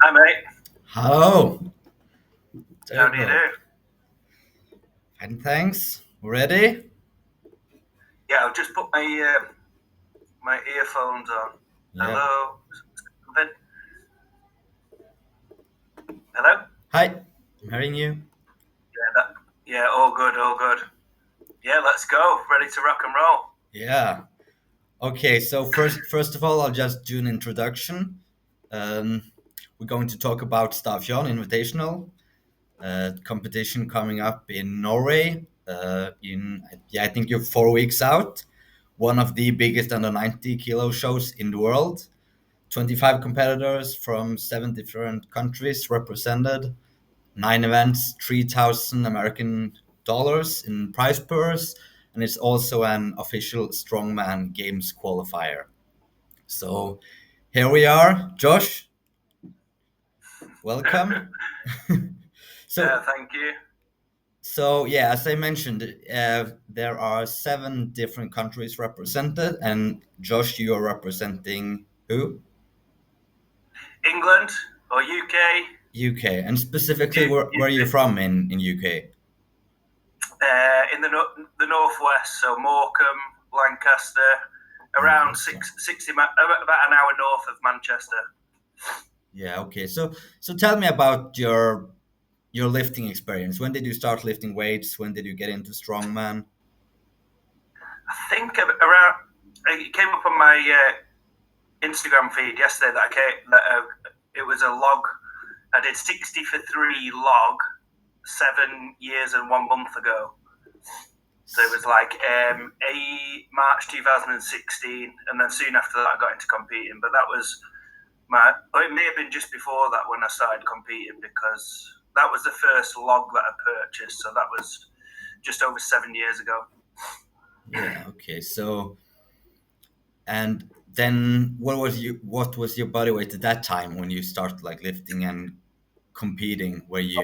Hi, mate. Hello. There How you do you go. do? Fine, thanks. Ready? Yeah, I've just put my earphones on. Yeah. Hello. Hello. Hi. I'm hearing you. Yeah, yeah. All good. All good. Yeah, let's go. Ready to rock and roll. Yeah. Okay. So first of all, I'll just do an introduction. Um, we're going to talk about Stavtjorn Invitational competition coming up in Norway. I think you're 4 weeks out. One of the biggest under 90 kilo shows in the world. 25 competitors from 7 different countries represented. 9 events, 3,000 American dollars in prize purse, and it's also an official strongman games qualifier. So here we are, Josh. Welcome. so Thank you. so yeah, as I mentioned, there are 7 different countries represented, and Josh, you are representing who? England or UK? UK, and specifically, You, where you, are you from in UK? in the northwest, so Morecambe, Lancaster, around Lancaster. 60, about an hour north of Manchester. Yeah. Okay. So tell me about your lifting experience. When did you start lifting weights? When did you get into strongman? I think around it came up on my Instagram feed yesterday it was a log. I did 60 for 3 log 7 years and 1 month ago. So it was like March 2016, and then soon after that I got into competing. But that was it may have been just before that when I started competing, because that was the first log that I purchased. So that was just over 7 years ago. Yeah. Okay. And then what was your body weight at that time when you started like lifting and competing? Were But you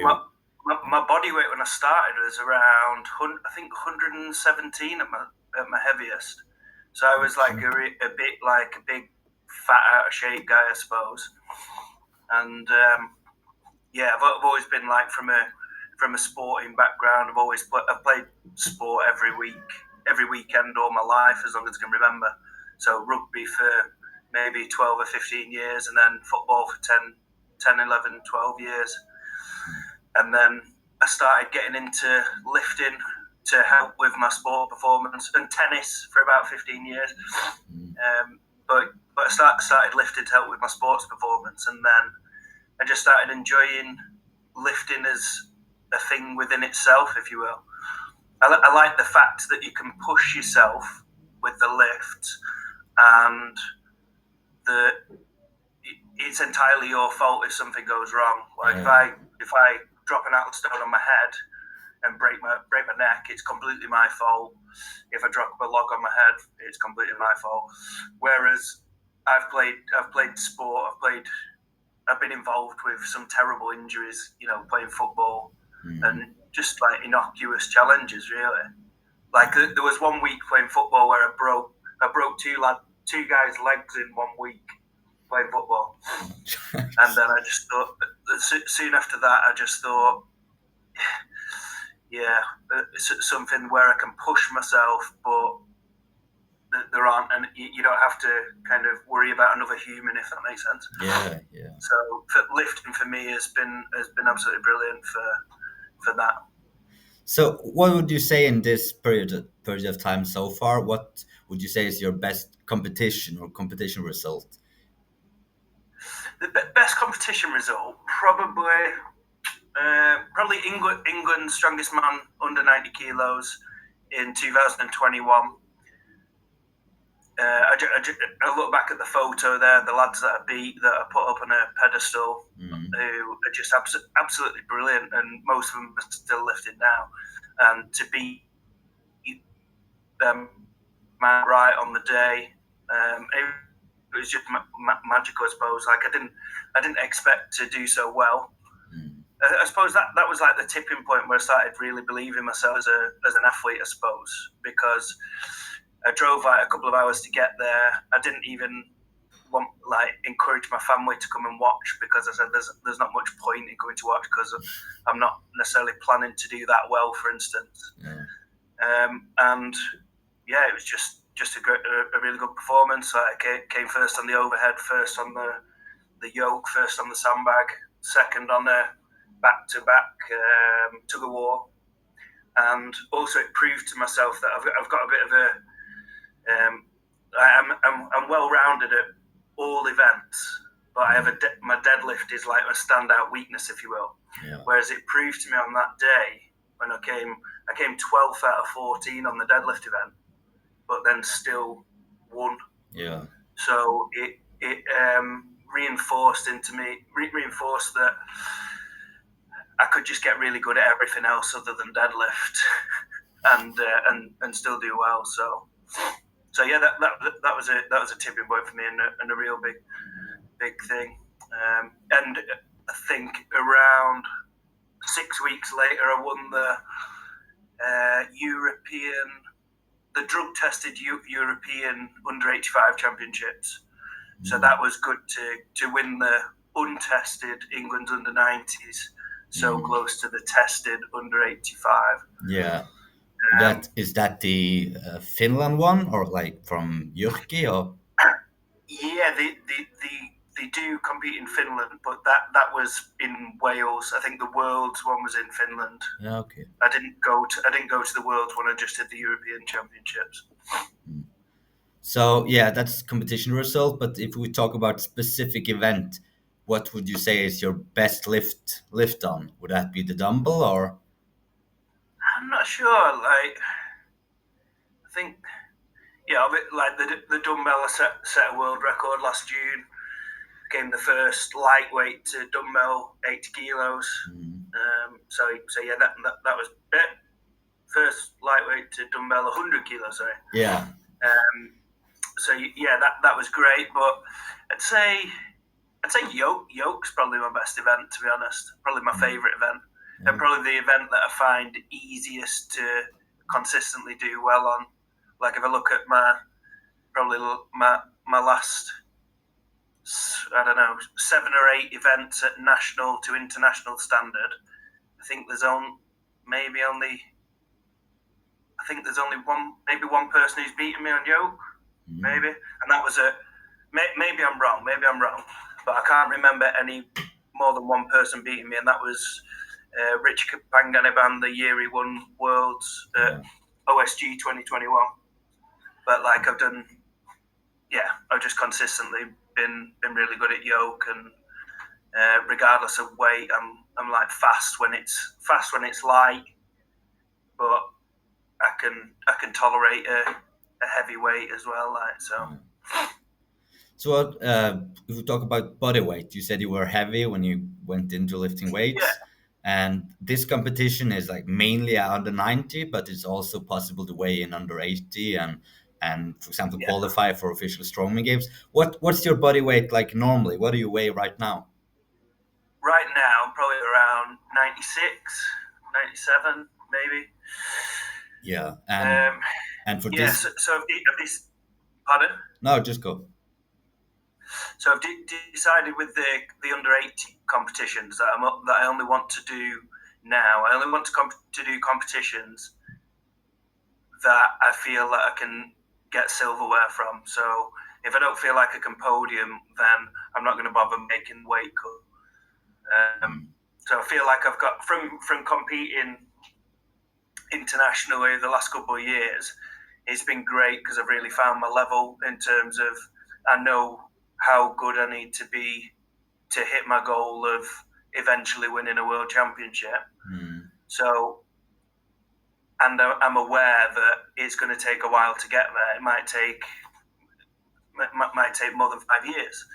my body weight when I started was around, I think, 117 at my heaviest. So I was like okay? a bit like a big fat out of shape guy, I suppose. And yeah, I've always been like from a sporting background. I've played sport every week, every weekend all my life as long as I can remember. So rugby for maybe 12 or 15 years, and then football for 10, 11, 12 years. And then I started getting into lifting to help with my sport performance, and tennis for about 15 years. Mm. But I started lifting to help with my sports performance, and then I just started enjoying lifting as a thing within itself, if you will. I like the fact that you can push yourself with the lift, and the it's entirely your fault if something goes wrong. Like Yeah. if I drop an atlas stone on my head and break my neck, it's completely my fault. If I drop a log on my head, it's completely my fault. Whereas I've played sport, I've been involved with some terrible injuries, playing football, Mm. and just like innocuous challenges, really. Like there was one week playing football where I broke two guys' legs in 1 week playing football, and then I just thought, soon after that, I just thought, yeah, it's something where I can push myself, but there aren't, and you don't have to kind of worry about another human, if that makes sense. Yeah. Yeah. So lifting for me has been absolutely brilliant for that. So, what would you say in this period of time so far? What would you say is your best competition or competition result? The best competition result, probably England's strongest man under 90 kilos in 2021. I look back at the photo there, the lads that I beat, that I put up on a pedestal, Mm. who are just absolutely brilliant, and most of them are still lifting now. And to beat them right on the day, it was just magical, I suppose. Like I didn't expect to do so well. Mm. I suppose that was like the tipping point where I started really believing myself as an athlete, I suppose, because I drove like a couple of hours to get there. I didn't even encourage my family to come and watch, because I said there's not much point in going to watch because I'm not necessarily planning to do that well, for instance. Yeah. And yeah, it was just a really good performance. I came first on the overhead, first on the yoke, first on the sandbag, second on the back-to-back tug of war, and also it proved to myself that I've got a bit of a I'm well rounded at all events, but I have my deadlift is like a standout weakness, if you will. Yeah. Whereas it proved to me on that day when I came 12th out of 14 on the deadlift event, but then still won. Yeah. So it reinforced that I could just get really good at everything else other than deadlift, and still do well. So yeah, that was a tipping point for me, and a real big thing. And I think around 6 weeks later, I won the drug tested European under 85 championships. So that was good to win the untested England under 90s, so close to the tested under 85. Yeah. Is that the Finland one, or like from Jyrki, or? Yeah, they do compete in Finland, but that was in Wales. I think the Worlds one was in Finland. Yeah, okay. I didn't go to the Worlds one. I just did the European Championships. So yeah, that's competition result. But if we talk about specific event, what would you say is your best lift on? Would that be the dumbbell, or? I'm not sure. Like, I think, yeah, like the dumbbell, I set a world record last June. Became the first lightweight to dumbbell 80 kilos. So yeah, that was it. First lightweight to dumbbell 100 kilos. Sorry. Yeah. So yeah, that was great. But I'd say yoke's probably my best event, to be honest. Probably my favourite event, and probably the event that I find easiest to consistently do well on. Like if I look at my last, I don't know, 7 or 8 events at national to international standard, I think there's only one person who's beaten me on yoke, maybe, and that was maybe I'm wrong, but I can't remember any more than one person beating me, and that was Rich Panganiban the year he won Worlds at OSG 2021. But like I've just consistently been really good at yoke, and regardless of weight, I'm like fast when it's light, but I can tolerate a heavy weight as well. Like so. So what, if we talk about body weight, you said you were heavy when you went into lifting weights. Yeah. And this competition is like mainly under 90, but it's also possible to weigh in under 80 and for example qualify for official strongman games. What's your body weight like normally? What do you weigh right now? Right now, probably around 96, 97, maybe. Yeah, and for yeah, this, so have these, pardon? No, just go. So I've decided with the under 80 competitions that I only want to do now. I only want to do competitions that I feel that I can get silverware from. So if I don't feel like I can podium, then I'm not going to bother making weight cut. So I feel like I've got from competing internationally the last couple of years, it's been great because I've really found my level in terms of I know how good I need to be to hit my goal of eventually winning a world championship. So, and I'm aware that it's going to take a while to get there. It might take more than 5 years.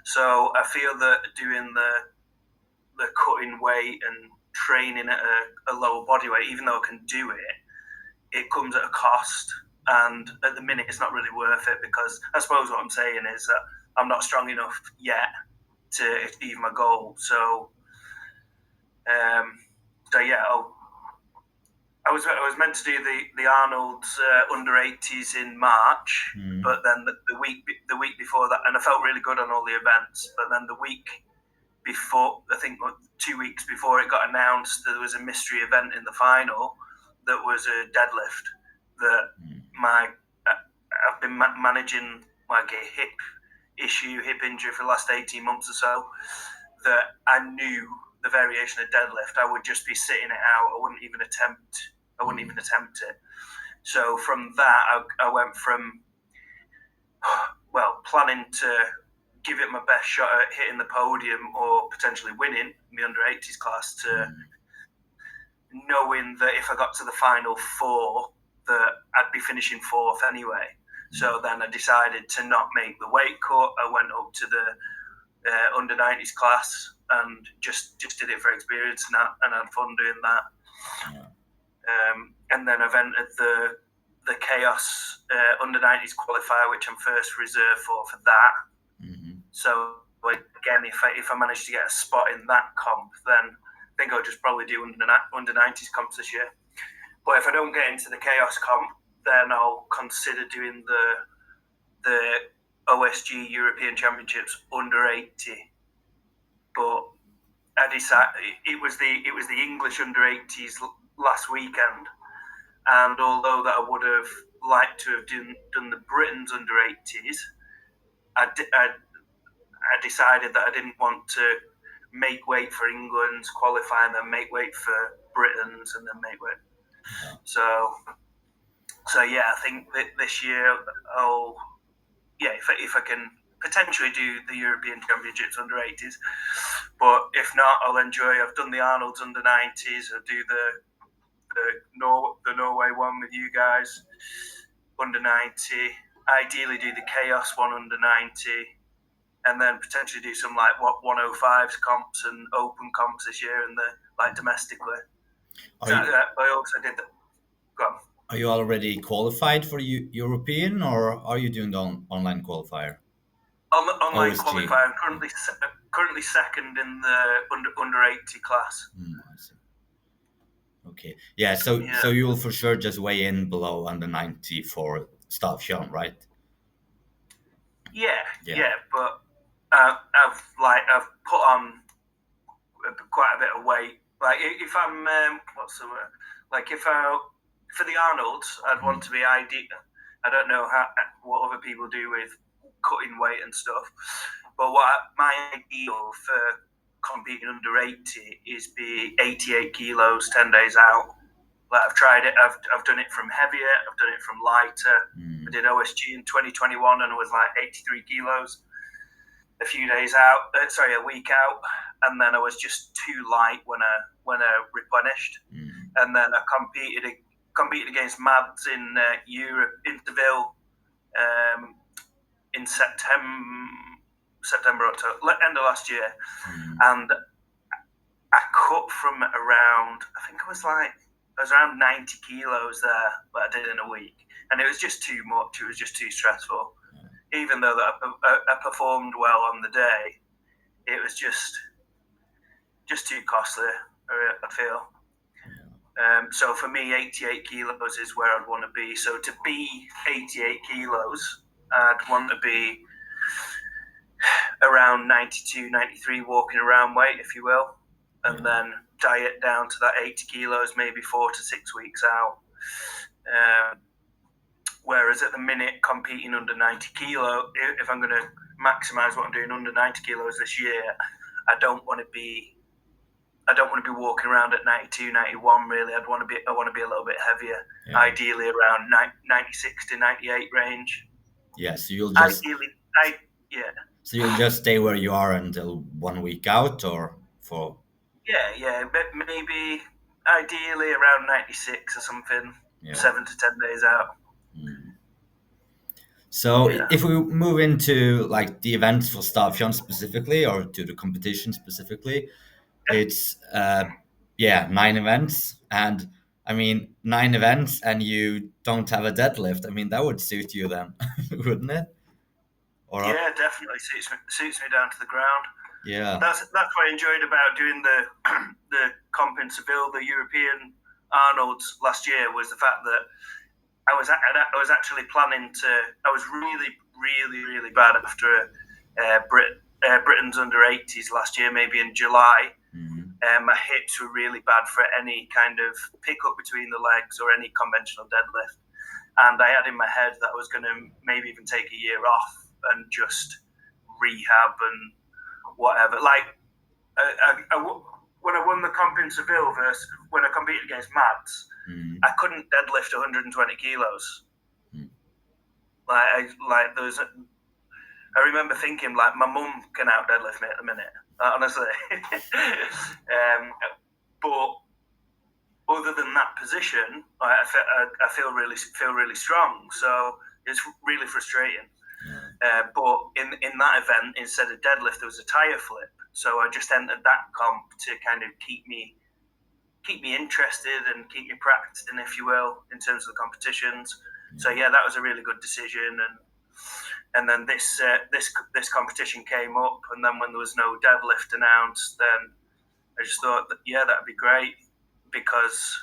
So I feel that doing the cutting weight and training at a lower body weight, even though I can do it, it comes at a cost. And at the minute, it's not really worth it because I suppose what I'm saying is that I'm not strong enough yet to achieve my goal. So, yeah, I was meant to do the Arnold's under 80s in March, Mm. but then the week before that, and I felt really good on all the events. But then the week before, I think 2 weeks before it got announced, there was a mystery event in the final that was a deadlift. That I've been managing like a hip injury for the last 18 months or so. That I knew the variation of deadlift, I would just be sitting it out. I wouldn't even attempt it. So from that, I went from planning to give it my best shot at hitting the podium or potentially winning the under 80s class to knowing that if I got to the final four, that I'd be finishing fourth anyway. So then I decided to not make the weight cut. I went up to the under 90s class and just did it for experience and had fun doing that. And then I've entered the Chaos under 90s qualifier, which I'm first reserve for that. Mm-hmm. So again, if I manage to get a spot in that comp, then I think I'll just probably do under 90s comps this year. But if I don't get into the Chaos comp, then I'll consider doing the OSG European Championships under 80. But I decided it was the English under 80s last weekend, and although that I would have liked to have done the Britain's under 80s, I decided that I didn't want to make weight for England's qualify and then make weight for Britain's and then make weight. So yeah, I think that this year if I can potentially do the European Championships under 80s, but if not, I'll enjoy. I've done the Arnold's under 90s. I'll do the Norway one with you guys under 90. Ideally, do the Chaos one under 90, and then potentially do some like 105s comps and open comps this year, and domestically. I also did that. Go on. Are you already qualified for European, or are you doing the online qualifier? Online qualifier. I'm currently second in the under 80 class. I see. Okay. Yeah. So you will for sure just weigh in below under 90 for Stavtjorn, right? Yeah. But I've put on quite a bit of weight. Like if I'm what's the word? Like if I for the Arnold's, I'd want to be ideal. I don't know what other people do with cutting weight and stuff, but my ideal for competing under 80 is be 88 kilos 10 days out. Like I've tried it. I've done it from heavier. I've done it from lighter. I did OSG in 2021 and it was like 83 kilos a week out, and then I was just too light when I replenished, and then I competed against Mads in Europe in Seville in September, October, end of last year, and I cut from around, I think I was around 90 kilos there, but I did in a week, and it was just too much. It was just too stressful. Even though that I performed well on the day, it was just too costly, I feel. So for me, 88 kilos is where I'd want to be. So to be 88 kilos, I'd want to be around 92, 93 walking around weight, if you will, and then diet down to that 80 kilos, maybe 4 to 6 weeks out. Whereas at the minute, competing under 90 kilo, if I'm going to maximize what I'm doing under 90 kilos this year, I don't want to be walking around at 92, 91. Really, I want to be a little bit heavier. Ideally, around 96 to 98 range. Yeah, so you'll just So you'll just stay where you are until 1 week out, or for? But maybe ideally around 96 or something. 7 to 10 days out. So if we move into like the events for Stavtjorn specifically, or to the competition specifically, it's 9 events, and I mean 9 events, and you don't have a deadlift. I mean that would suit you then, wouldn't it? Yeah, definitely suits me down to the ground. Yeah, that's what I enjoyed about doing the comp in Seville, the European Arnold's last year was the fact that I was actually planning to. I was really bad after Britain's under 80s last year, maybe in July. My hips were really bad for any kind of pickup between the legs or any conventional deadlift. And I had in my head that I was going to maybe even take a year off and just rehab and whatever. Like, when I won the comp in Seville when I competed against Mattis, I couldn't deadlift 120 kilos. I remember thinking, like, my mum can out deadlift me at the minute, honestly. But other than that position, I feel really strong. So it's really frustrating. But in that event, instead of deadlift, there was a tire flip. So I just entered that comp to kind of keep me interested and keep me practicing, if you will, in terms of the competitions. So yeah, that was a really good decision. And then this competition came up, and then when there was no deadlift announced, then I just thought that that'd be great, because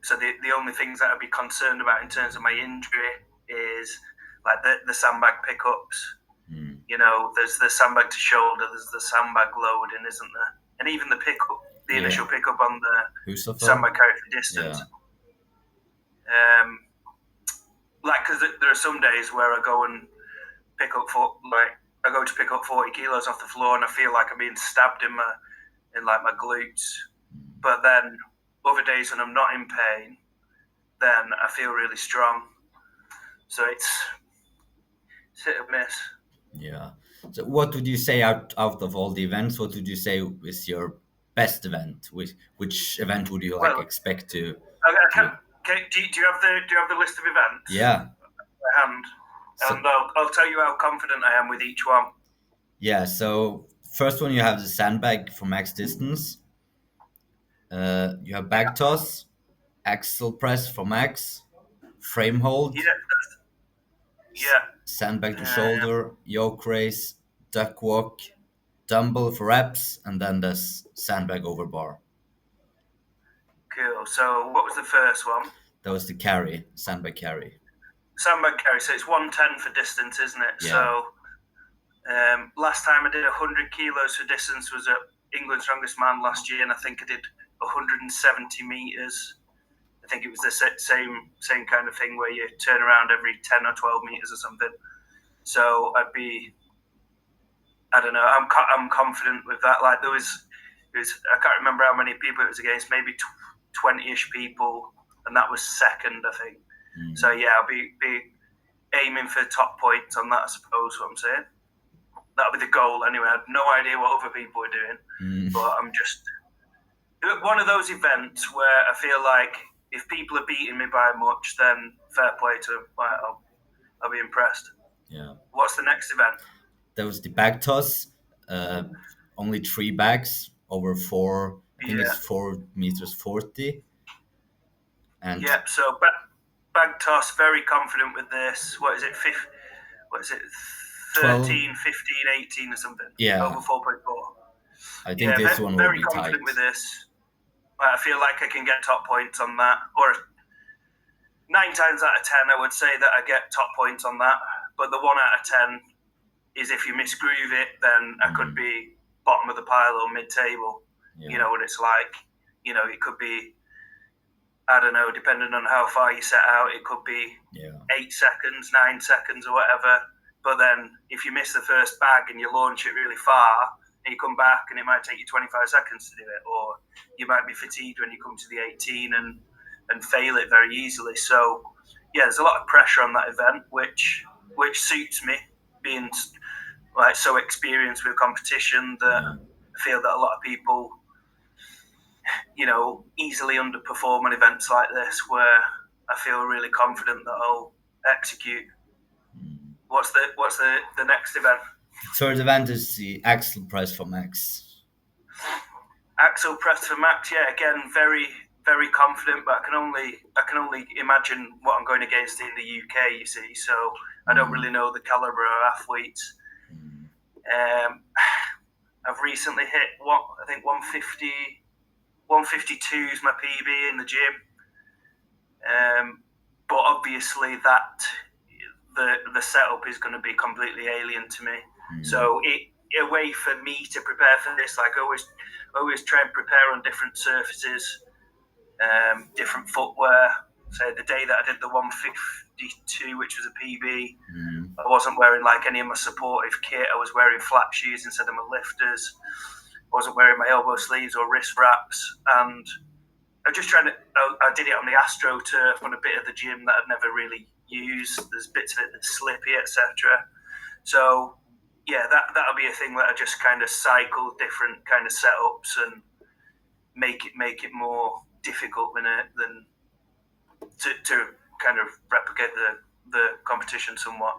so the only things that I'd be concerned about in terms of my injury is like the sandbag pickups. You know, there's the sandbag to shoulder, there's the sandbag loading, isn't there? And even the pickup, the initial pickup on the sandbag carry for distance. Because there are some days where I go and pick up 40 kilos off the floor, and I feel like I'm being stabbed in my glutes. But then other days when I'm not in pain, then I feel really strong. So it's hit or miss. Yeah. So what would you say out of all the events? What would you say is your best event? Which event would you expect to? Do you have the list of events? Yeah. And I'll tell you how confident I am with each one. Yeah. So first one, you have the sandbag for max distance. You have back toss, axle press for max, frame hold. Sandbag to shoulder, yoke raise, duck walk, dumbbell for reps, and then there's sandbag over bar. Cool. So what was the first one? That was the carry, sandbag carry. Sandbag carry. So it's 110 for distance, isn't it? Yeah. So last time I did 100 kilos for distance was at England's Strongest Man last year, and I think I did 170 meters. I think it was the same kind of thing where you turn around every 10 or 12 meters or something. So I don't know. I'm confident with that. Like there was I can't remember how many people it was against. Maybe 20-ish people, and that was second, I think. So yeah, I'll be aiming for top points on that, I suppose. What I'm saying. That'll be the goal anyway. I had no idea what other people were doing, but I'm just one of those events where I feel like if people are beating me by much, then fair play to them. I'll be impressed. Yeah. What's the next event? There was the bag toss. Only 3 bags over 4. I think it's 4 meters 40. And so bag toss, very confident with this. What is it? 13, 15, 18 or something? Yeah. Over 4.4. I think this one will be tight. Very confident with this. I feel like I can get top points on that. Or 9 times out of 10, I would say that I get top points on that. But the 1 out of 10 is if you misgroove it, then I could be bottom of the pile or mid-table. Yeah. You know what it's like. You know, it could be, I don't know, depending on how far you set out, it could be 8 seconds, 9 seconds or whatever. But then if you miss the first bag and you launch it really far, and you come back and it might take you 25 seconds to do it, or you might be fatigued when you come to the 18 and fail it very easily. So yeah, there's a lot of pressure on that event, which suits me, being like so experienced with competition that I feel that a lot of people, you know, easily underperform on events like this, where I feel really confident that I'll execute. What's the next event? Third event is the axle press for max. Axle press for max, yeah. Again, very, very confident, but I can only imagine what I'm going against in the UK. You see, so I don't really know the caliber of athletes. I've recently hit I think 150 152 is my PB in the gym. But obviously the setup is going to be completely alien to me. So a way for me to prepare for this, like always try and prepare on different surfaces, different footwear. So the day that I did the 152, which was a PB, I wasn't wearing like any of my supportive kit. I was wearing flat shoes instead of my lifters. I wasn't wearing my elbow sleeves or wrist wraps, and I did it on the AstroTurf on a bit of the gym that I'd never really used. There's bits of it that's slippy, etc. So yeah, that'll be a thing that I just kind of cycle different kind of setups and make it more difficult than to kind of replicate the competition somewhat.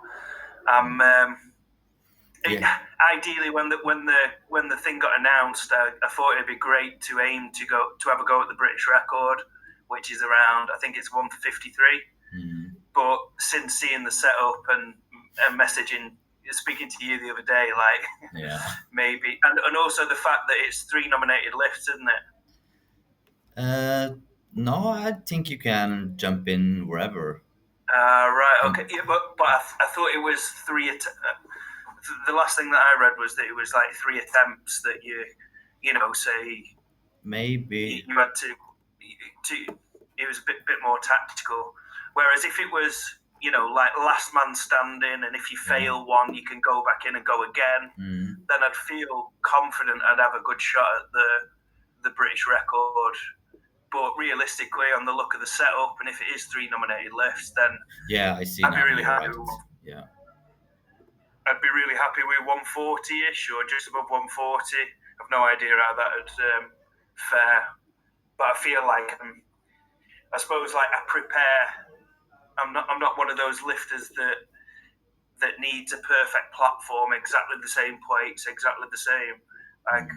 Ideally, when the thing got announced, I thought it'd be great to aim to have a go at the British record, which is around, I think it's 153. But since seeing the setup and speaking to you the other day, like maybe, and also the fact that it's 3 nominated lifts, isn't it? No, I think you can jump in wherever. Right. Okay. Yeah, but I thought it was the last thing that I read was that it was like 3 attempts that say maybe you had to it was a bit more tactical. Whereas if it was like last man standing, and if you fail one, you can go back in and go again, then I'd feel confident I'd have a good shot at the British record. But realistically, on the look of the setup, and if it is 3 nominated lifts, then I see. I'd be really happy. Right. I'd be really happy with 140-ish or just above 140. I've no idea how that would fare, but I feel like I suppose like I prepare. I'm not one of those lifters that needs a perfect platform, exactly the same plates, exactly the same. Like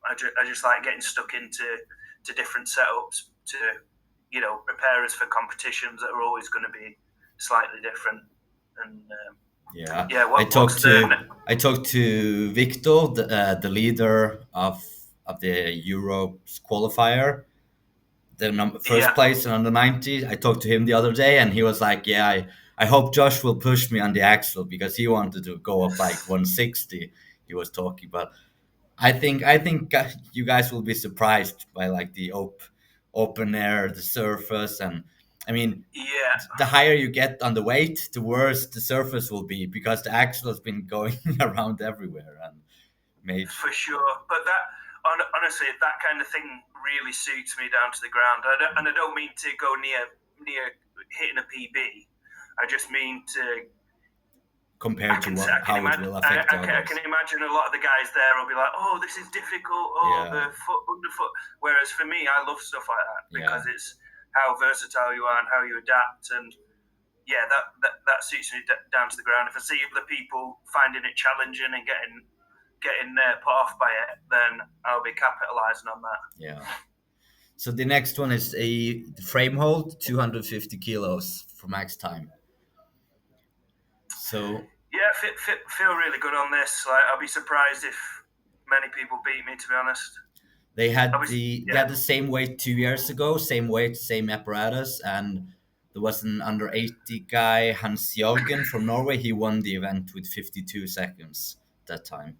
I just like getting stuck into different setups to prepare us for competitions that are always going to be slightly different. And I talked to Victor, the leader of the Europe's qualifier, the first place in under 90. I talked to him the other day, and he was like, "Yeah, I hope Josh will push me on the axle because he wanted to go up like 160." He was talking, but I think you guys will be surprised by like the open air, the surface, and I mean, the higher you get on the weight, the worse the surface will be because the axle has been going around everywhere and made for sure. But honestly, that kind of thing really suits me down to the ground. And I don't mean to go near hitting a PB. I just mean to compared to how it will affect others. I can imagine a lot of the guys there will be like, "Oh, this is difficult. Oh, the foot underfoot." Whereas for me, I love stuff like that because it's how versatile you are and how you adapt. And that suits me down to the ground. If I see other people finding it challenging and getting put off by it, then I'll be capitalizing on that. Yeah. So the next one is a frame hold, 250 kilos for max time. So feel really good on this. Like, I'll be surprised if many people beat me. To be honest, they had the same weight 2 years ago, same weight, same apparatus, and there was an under 80 guy, Hans Jørgen from Norway. He won the event with 52 seconds that time.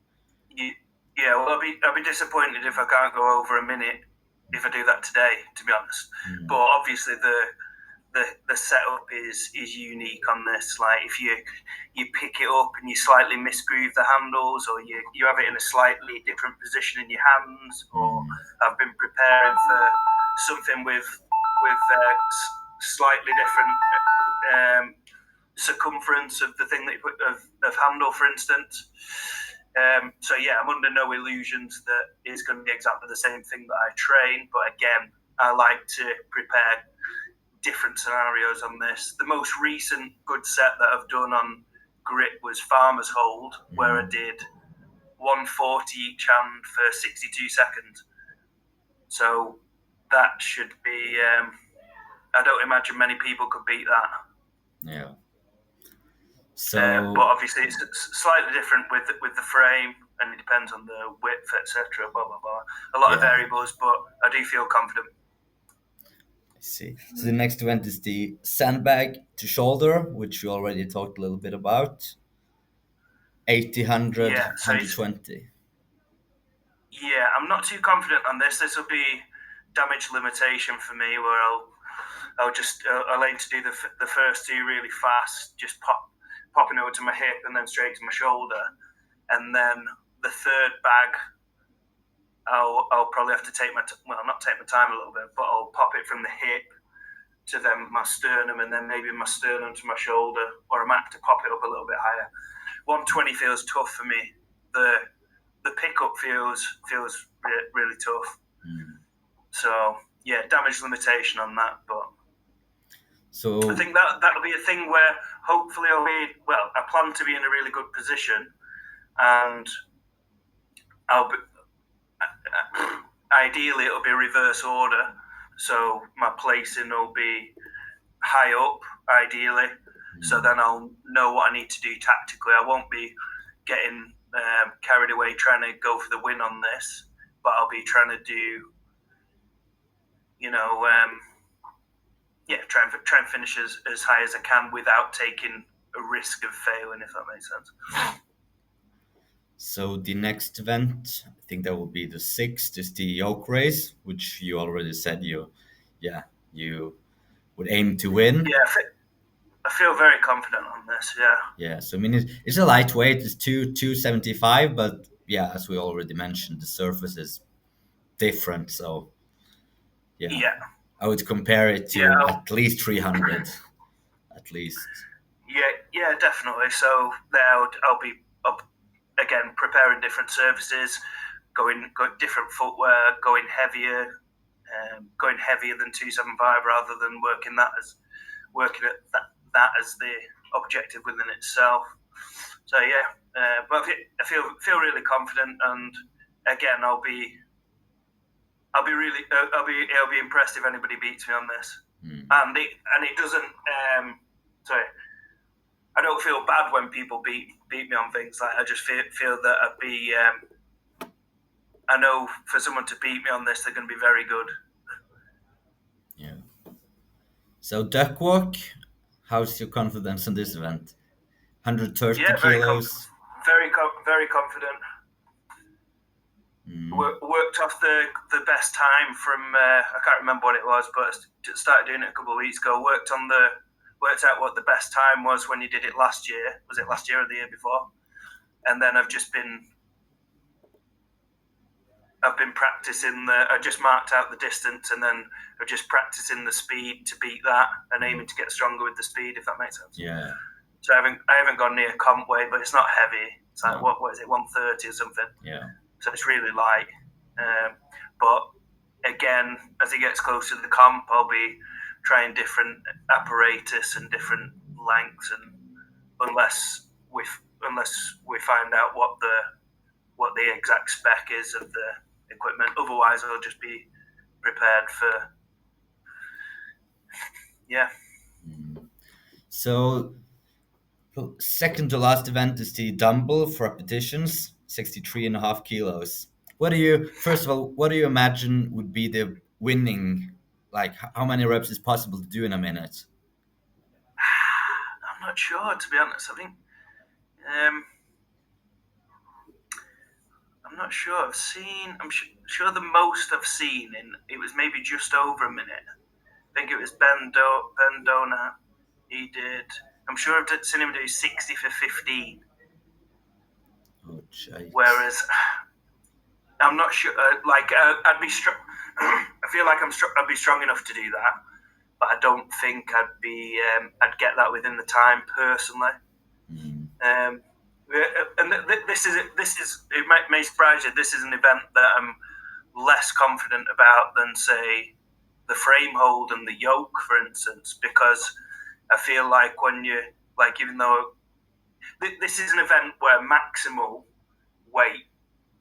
Yeah, well, I'll be disappointed if I can't go over a minute if I do that today. To be honest, but obviously the setup is unique on this. Like if you pick it up and you slightly misgroove the handles, or you have it in a slightly different position in your hands, or I've been preparing for something with slightly different circumference of the thing that you put of handle, for instance. So I'm under no illusions that it's going to be exactly the same thing that I train. But again, I like to prepare different scenarios on this. The most recent good set that I've done on grip was Farmer's Hold, where I did 140 each hand for 62 seconds. So that should be. I don't imagine many people could beat that. Yeah. So but obviously it's slightly different with the frame, and it depends on the width, etc. Blah blah blah. A lot of yeah, variables, but I do feel confident. I see. So the next event is the sandbag to shoulder, which you already talked a little bit about. 80, 100, Yeah, so it's, 120. yeah, I'm not too confident on this. This will be damage limitation for me, where I'll aim to do the first two really fast, just popping over to my hip and then straight to my shoulder, and then the third bag I'll probably have to take not take my time a little bit, but I'll pop it from the hip to then my sternum, and then maybe my sternum to my shoulder, or I might have to pop it up a little bit higher. 120 feels tough for me. The pickup feels really tough. So yeah, damage limitation on that, but So I think that'll be a thing where hopefully I plan to be in a really good position, and I'll be, ideally it'll be reverse order, so my placing will be high up ideally, so then I'll know what I need to do tactically. I won't be getting carried away trying to go for the win on this, but I'll be trying to do, try and finish as high as I can without taking a risk of failing, if that makes sense. So the next event, I think that will be the 6th, is the yoke race, which you already said you would aim to win. Yeah, I feel very confident on this. Yeah. Yeah, so I mean it's a lightweight, it's 275, but yeah, as we already mentioned, the surface is different. So yeah, Yeah. I would compare it Yeah. to at least 300, at least. Yeah, definitely. So there, I'll be up again, preparing different surfaces, going different footwear, going heavier than 275 rather than working at that as the objective within itself. So yeah, but I feel really confident, and again, I'll be impressed if anybody beats me on this. And it doesn't. Sorry, I don't feel bad when people beat me on things. Like I just feel that I'd be. I know for someone to beat me on this, they're going to be very good. Yeah. So duck walk, how's your confidence in this event? 130 Yeah, kilos. very confident. Worked off the best time from I can't remember what it was, but I started doing it a couple of weeks ago. Worked out what the best time was when you did it last year. Was it last year or the year before? And then I've been practicing I just marked out the distance, and then I've just practicing the speed to beat that, and aiming to get stronger with the speed, if that makes sense. Yeah. So I haven't gone near comp weight, but it's not heavy. It's like what is it, 130 or something? Yeah. So it's really light. But again, as it gets closer to the comp, I'll be trying different apparatus and different lengths, and unless we find out what the exact spec is of the equipment, otherwise I'll just be prepared for. Yeah. So second to last event is the dumbbell for repetitions, 63.5 kilos. First of all, what do you imagine would be the winning, like how many reps is possible to do in a minute? I'm not sure, to be honest. I think I'm not sure. I'm sure the most I've seen it was maybe just over a minute. I think it was Ben Dona. He did. I'm sure I've seen him do 60 for 15. Oh, jeez. Whereas I'm not sure. I'd be strong. I feel like I'd be strong enough to do that, but I don't think I'd get that within the time personally. And this is it may surprise you. This is an event that I'm less confident about than say the frame hold and the yoke, for instance, because I feel like when you even though this is an event where maximal weight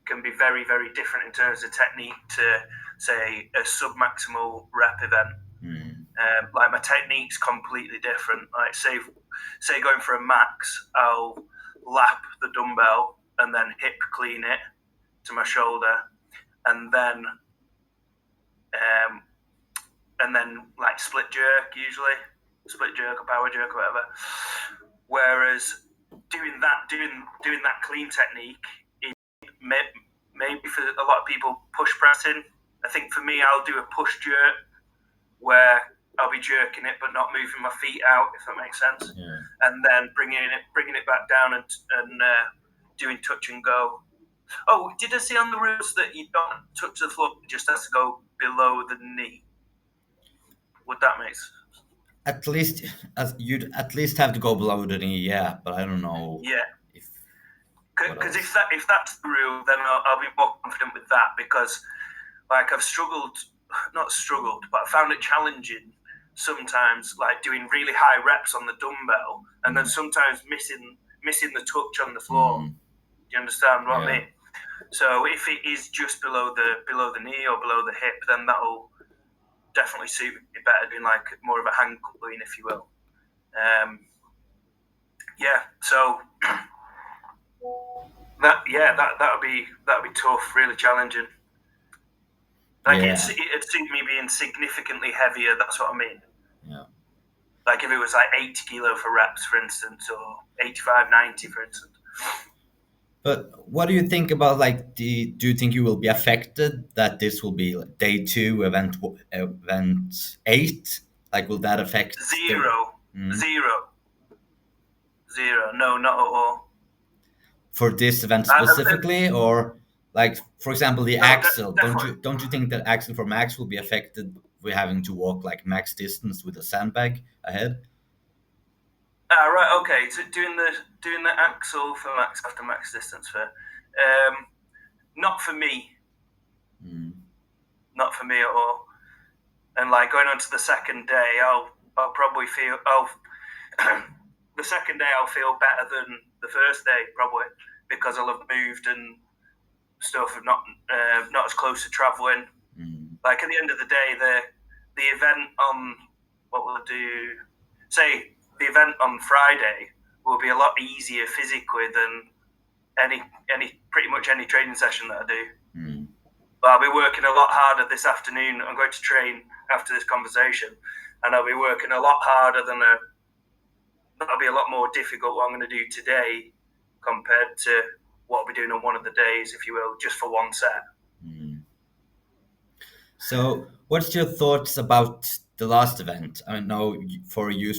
can be very, very different in terms of technique to say a sub-maximal rep event. Like my technique's completely different. Like say say going for a max, I'll lap the dumbbell and then hip clean it to my shoulder, and then like split jerk, usually split jerk or power jerk or whatever. Whereas doing that clean technique, maybe for a lot of people, push pressing. I think for me, I'll do a push jerk where I'll be jerking it but not moving my feet out, if that makes sense. Yeah. And then bringing it back down and doing touch and go. Oh, did I see on the rules that you don't touch the floor? It just has to go below the knee. Would that make sense? At least, as you'd at least have to go below the knee, yeah. But I don't know. Yeah. What Because else? if that's the rule, then I'll be more confident with that. Because like I've not struggled, but I found it challenging sometimes, like doing really high reps on the dumbbell, and then sometimes missing the touch on the floor. Do you understand what I mean? So if it is just below the knee or below the hip, then that'll definitely suit me better, doing like more of a hand clean, if you will. So that'd be tough, really challenging. Like it'd suit me being significantly heavier. That's what I mean. Yeah. Like if it was like 80 kilo for reps, for instance, or 85, 90, for instance. But what do you think about like do you think you will be affected that this will be like day 2, event 8? Like will that affect Zero. No, not at all. For this event specifically, or like for example the axle? Don't you think that axle for max will be affected with having to walk like max distance with a sandbag ahead? Right. Okay. So doing the axle for max after max distance for, not for me. Not for me at all. And like going on to the second day, I'll probably feel the second day I'll feel better than the first day probably, because I'll have moved and stuff, and not as close to traveling. Like at the end of the day, the event on what will I do? Say the event on Friday will be a lot easier physically than pretty much any training session that I do. But I'll be working a lot harder this afternoon. I'm going to train after this conversation, and I'll be working a lot harder that'll be a lot more difficult what I'm going to do today compared to what I'll be doing on one of the days, if you will, just for one set. So what's your thoughts about the last event? I know for you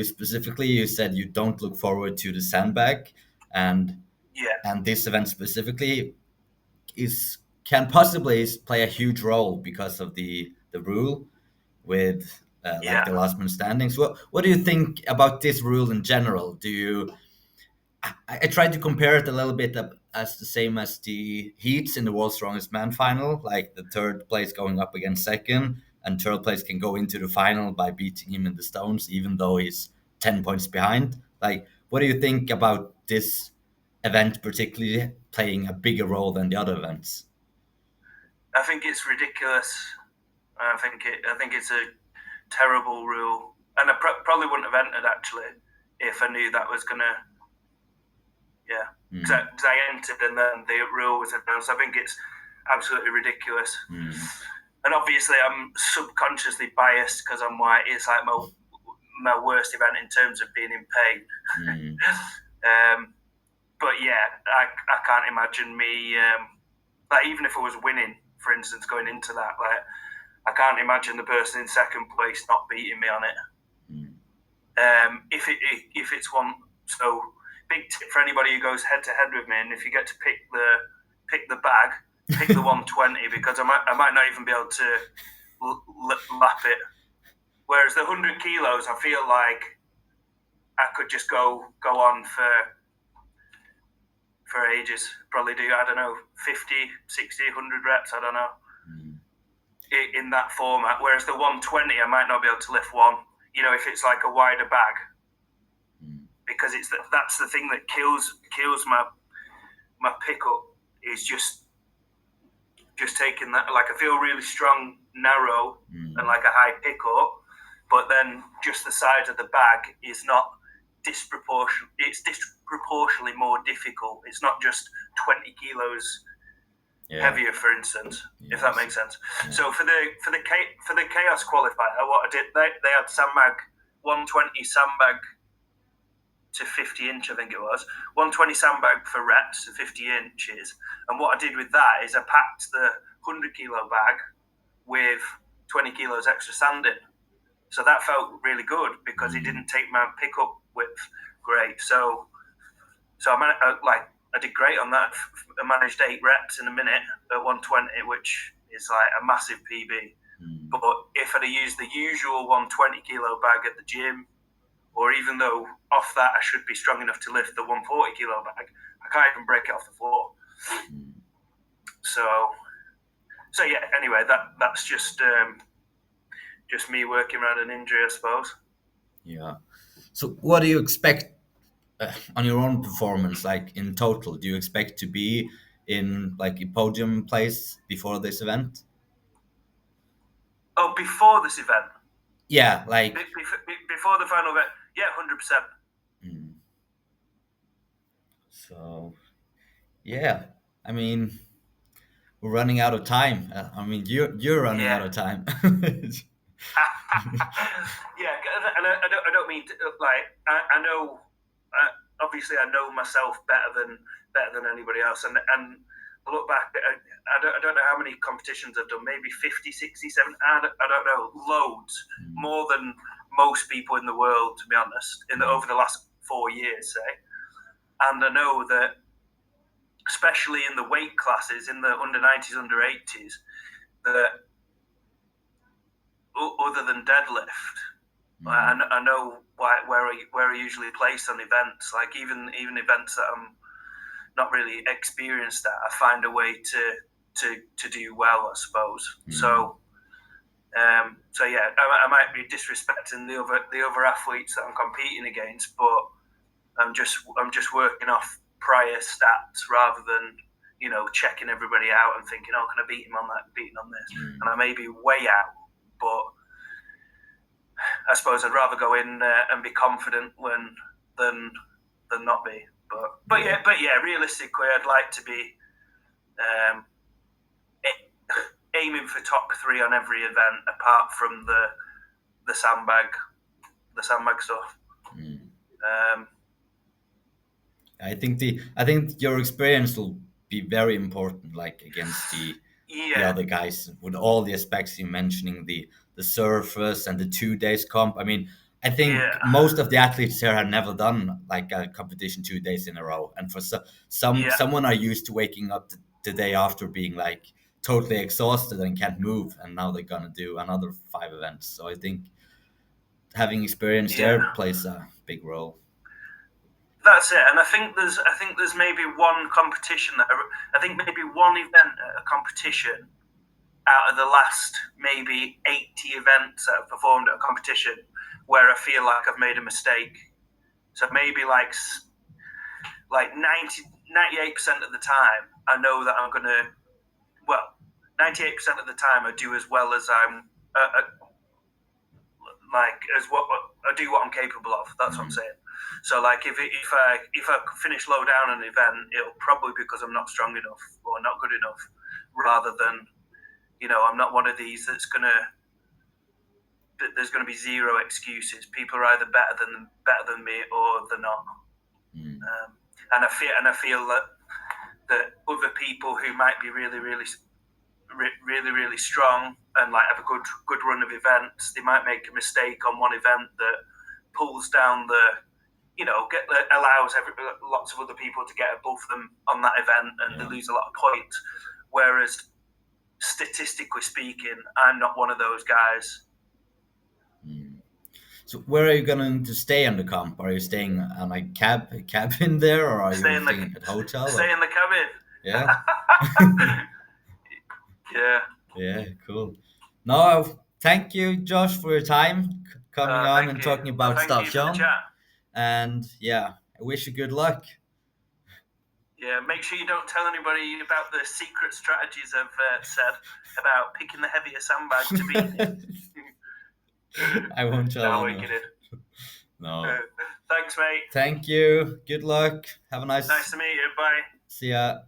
specifically, you said you don't look forward to the sandbag, and this event specifically can possibly play a huge role because of the rule with like the last man standing. So what do you think about this rule in general? I tried to compare it a little bit as the same as the heats in the World's Strongest Man final, like the third place going up against second, and third place can go into the final by beating him in the stones, even though he's 10 points behind. Like, what do you think about this event particularly playing a bigger role than the other events? I think it's ridiculous. I think it's a terrible rule, and I probably wouldn't have entered actually if I knew that was gonna. Because I entered and then the rule was announced. I think it's absolutely ridiculous. And obviously I'm subconsciously biased because I'm white. It's like my worst event in terms of being in pain. But yeah, I can't imagine me, like even if I was winning, for instance, going into that, like I can't imagine the person in second place not beating me on it. If it's one, so big tip for anybody who goes head to head with me, and if you get to pick the bag, pick the 120, because I might not even be able to lap it. Whereas the 100 kilos, I feel like I could just go on for ages. Probably do, I don't know, 50, 60, 100 reps, I don't know, in that format. Whereas the 120, I might not be able to lift one, if it's like a wider bag. Because that's the thing that kills my pickup, is just taking that. Like I feel really strong, narrow, and like a high pickup, but then just the side of the bag is not disproportionately more difficult. It's not just 20 kilos heavier, for instance, if that makes sense. Yeah. So for the chaos qualifier, what I did, they had sandbag 120 sandbag to 50 inch, I think it was 120 sandbag for reps to 50 inches. And what I did with that is I packed the 100 kilo bag with 20 kilos extra sand in. So that felt really good because it didn't take my pickup width great. So I did great on that. I managed 8 reps in a minute at 120, which is like a massive PB. But if I'd have used the usual 120 kilo bag at the gym, or even though off that I should be strong enough to lift the 140 kilo bag, I can't even break it off the floor. So yeah. Anyway, that's just me working around an injury, I suppose. Yeah. So what do you expect on your own performance, like in total? Do you expect to be in like a podium place before this event? Oh, before this event? Yeah, like before the final event. Yeah, 100%. So, yeah, I mean, we're running out of time. I mean, you're running out of time. Yeah, and I don't mean to, like I know. Obviously, I know myself better than anybody else, and I look back. I don't know how many competitions I've done. Maybe 50, 60, 70. I don't know. Loads, more than most people in the world, to be honest. Over the last 4 years, say. And I know that, especially in the weight classes, in the under 90s, under 80s, that other than deadlift, I know where I usually place on events. Like even events that I'm not really experienced at, I find a way to do well, I suppose. So yeah, I might be disrespecting the other athletes that I'm competing against, but I'm just working off prior stats rather than checking everybody out and thinking, oh, can I beat him on that, beating on this, and I may be way out, but I suppose I'd rather go in and be confident than not be. But yeah, realistically, I'd like to be aiming for top 3 on every event, apart from the sandbag stuff. I think your experience will be very important, like against the other guys, with all the aspects you're mentioning, the surface and the 2 days comp. I mean, I think most of the athletes here have never done like a competition 2 days in a row, and for someone are used to waking up the day after being like totally exhausted and can't move, and now they're gonna do another 5 events. So I think having experience there plays a big role. That's it, and I think there's maybe one competition maybe one event at a competition out of the last maybe 80 events that I've performed at a competition where I feel like I've made a mistake. So maybe like 98% of the time I know that I'm gonna 98% of the time I do as well as I'm as what I do what I'm capable of. That's what I'm saying. So like if I finish low down an event, it'll probably be because I'm not strong enough or not good enough, rather than I'm not one of these there's gonna be zero excuses. People are either better than me or they're not. And I feel that other people who might be really strong and like have a good run of events, they might make a mistake on one event that pulls down allows lots of other people to get above them on that event, and they lose a lot of points. Whereas statistically speaking, I'm not one of those guys. So where are you going to stay on the comp? Are you staying on a cabin there, or are you staying at a hotel? Stay in the cabin. Yeah. Yeah, cool. No, thank you, Josh, for your time coming on and talking about Stavtjorn. And yeah, I wish you good luck. Yeah, make sure you don't tell anybody about the secret strategies I've said about picking the heavier sandbag to beat it. I won't tell anyone. No. Thanks, mate. Thank you. Good luck. Have a nice. Nice to meet you. Bye. See ya.